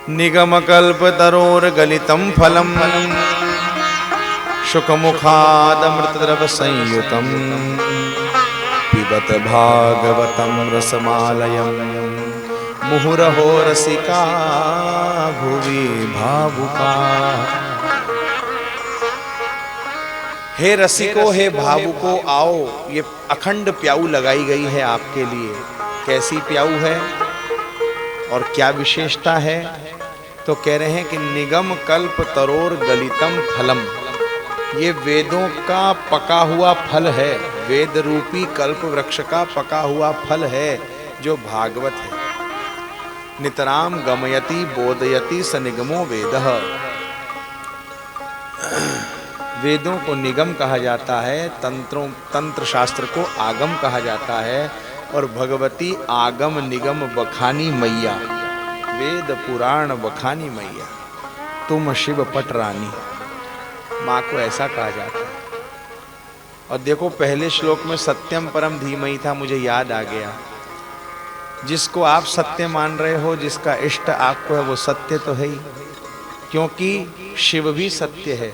निगमकल्पतरोर्गलितं फलम् शुकमुखादमृतद्रव संयुतं पिबत भागवतं रसमालयं मुहुरहो रसिका भुवि भावुका। हे रसिको, हे भावुको, आओ, ये अखंड प्याऊ लगाई गई है आपके लिए। कैसी प्याऊ है और क्या विशेषता है? तो कह रहे हैं कि निगम कल्प तरोर गलितम फलम, ये वेदों का पका हुआ फल है, वेद रूपी कल्प वृक्ष का पका हुआ फल है जो भागवत है। नितराम गमयति बोधयति स निगमो वेदः। वेदों को निगम कहा जाता है, तंत्र शास्त्र को आगम कहा जाता है, और भगवती आगम निगम बखानी मैया, वेद पुराण बखानी मैया, तुम शिव पट रानी, माँ को ऐसा कहा जाता है। और देखो पहले श्लोक में सत्यम परम धीमहि था, मुझे याद आ गया। जिसको आप सत्य मान रहे हो, जिसका इष्ट आपको है, वो सत्य तो है ही, क्योंकि शिव भी सत्य है।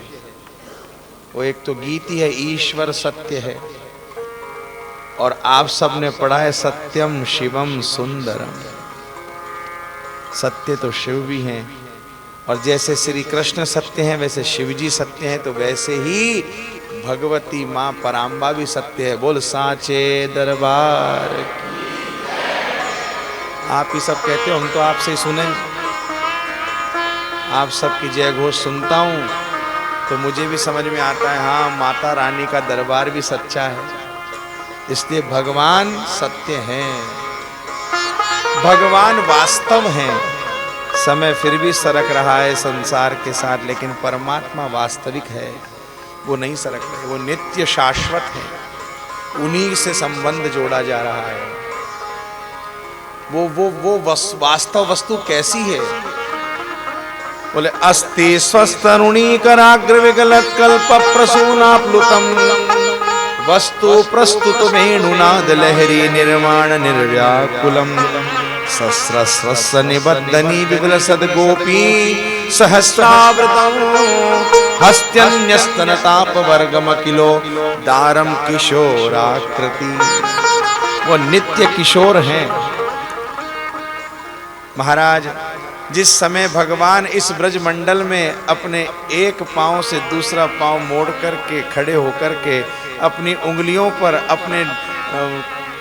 वो एक तो गीत ही है, ईश्वर सत्य है, और आप सबने पढ़ा है सत्यम शिवम सुंदरम। सत्य तो शिव भी हैं, और जैसे श्री कृष्ण सत्य हैं वैसे शिव जी सत्य हैं, तो वैसे ही भगवती माँ पराम्बा भी सत्य है। बोल साचे दरबार की। आप ही सब कहते हो, हम तो आपसे ही सुने, आप सबकी जय घोष सुनता हूँ तो मुझे भी समझ में आता है, हाँ माता रानी का दरबार भी सच्चा है। इसलिए भगवान सत्य हैं, भगवान वास्तव हैं। समय फिर भी सरक रहा है संसार के साथ, लेकिन परमात्मा वास्तविक है, वो नहीं सरक रहे, वो नित्य शाश्वत है, उन्हीं से संबंध जोड़ा जा रहा है। वो वास्तव वस्तु कैसी है? बोले अस्ति स्वस्तरुणी कराग्र विगलत कल्प प्रसूनाप्लुतम वस्तु प्रस्तुत वेणुनाद लहरी निर्माण निर्व्याकुलम सस्रस्रस्य निबद्धनी विपुल सद्गोपी सहस्रावृतम हस्त्यन्यस्तनताप वर्गम किलो दारम किशोराकृति। वो नित्य किशोर हैं महाराज। जिस समय भगवान इस ब्रजमंडल में अपने एक पांव से दूसरा पांव मोड़ करके खड़े होकर के अपनी उंगलियों पर, अपने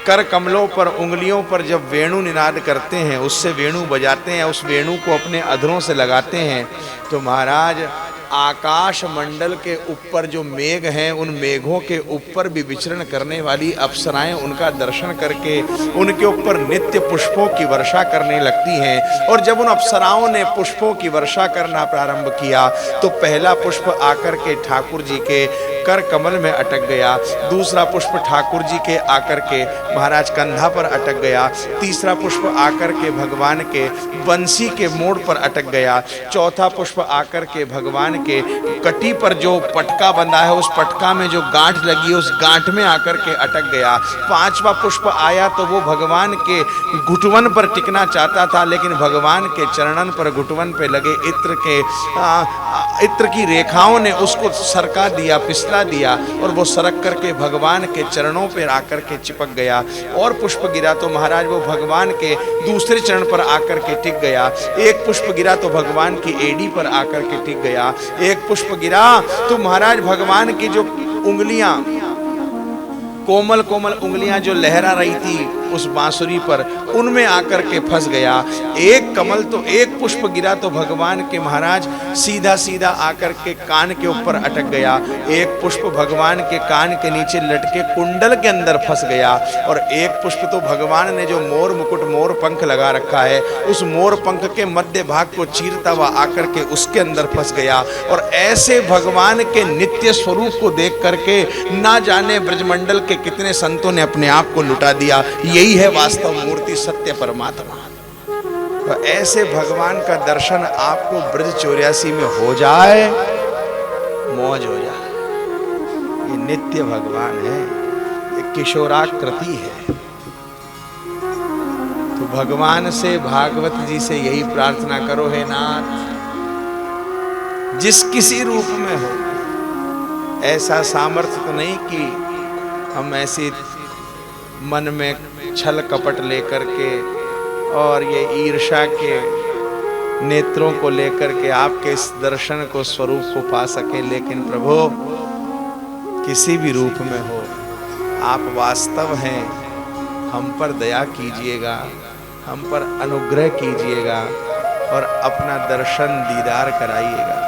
कर कमलों पर, उंगलियों पर जब वेणु निनाद करते हैं, उससे वेणु बजाते हैं, उस वेणु को अपने अधरों से लगाते हैं, तो महाराज आकाश मंडल के ऊपर जो मेघ हैं, उन मेघों के ऊपर भी विचरण करने वाली अप्सराएं उनका दर्शन करके उनके ऊपर नित्य पुष्पों की वर्षा करने लगती हैं। और जब उन अप्सराओं ने पुष्पों की वर्षा करना प्रारंभ किया तो पहला पुष्प आकर के ठाकुर जी के कर कमल में अटक गया, दूसरा पुष्प ठाकुर जी के आकर के महाराज कंधा पर अटक गया, तीसरा पुष्प आकर के भगवान के बंसी के मोड़ पर अटक गया, चौथा पुष्प आकर के भगवान के कटी पर जो पटका बंधा है उस पटका में जो गांठ लगी है उस गांठ में आकर के अटक गया, पांचवा पुष्प आया तो वो भगवान के घुटवन पर टिकना चाहता था, लेकिन भगवान के चरणन पर घुटवन पे लगे इत्र की रेखाओं ने उसको सरका दिया, फिसला दिया, और वो सरक करके भगवान के चरणों पर आकर के चिपक गया। और पुष्प गिरा तो महाराज वो भगवान के दूसरे चरण पर आकर के टिक गया, एक पुष्प गिरा तो भगवान की एड़ी पर आकर के टिक गया, एक पुष्प गिरा तो महाराज भगवान की जो उंगलियां, कोमल कोमल उंगलियां जो लहरा रही थी उस बांसुरी पर, उनमें आकर के फंस गया। एक कमल तो, एक पुष्प गिरा तो भगवान के महाराज सीधा सीधा आकर के कान के ऊपर अटक गया, एक पुष्प भगवान के कान के नीचे लटके कुंडल के अंदर फंस गया, और एक पुष्प तो भगवान ने जो मोर मुकुट, मोर पंख लगा रखा है, उस मोर पंख के मध्य भाग को चीरता हुआ आकर के उसके अंदर फंस गया। और ऐसे भगवान के नित्य स्वरूप को देख करके ना जाने ब्रजमंडल के कितने संतों ने अपने आप को लुटा दिया। यही है वास्तव मूर्ति, सत्य परमात्मा। तो ऐसे भगवान का दर्शन आपको ब्रज 84 में हो जाए, मौज हो जाए। ये नित्य भगवान है, ये किशोराकृति है। तो भगवान से, भागवत जी से यही प्रार्थना करो, हे नाथ जिस किसी रूप में हो, ऐसा सामर्थ्य तो नहीं कि हम ऐसी मन में छल कपट लेकर के और ये ईर्ष्या के नेत्रों को लेकर के आपके इस दर्शन को, स्वरूप को पा सके। लेकिन प्रभु किसी भी रूप में हो, आप वास्तव हैं, हम पर दया कीजिएगा, हम पर अनुग्रह कीजिएगा और अपना दर्शन दीदार कराइएगा।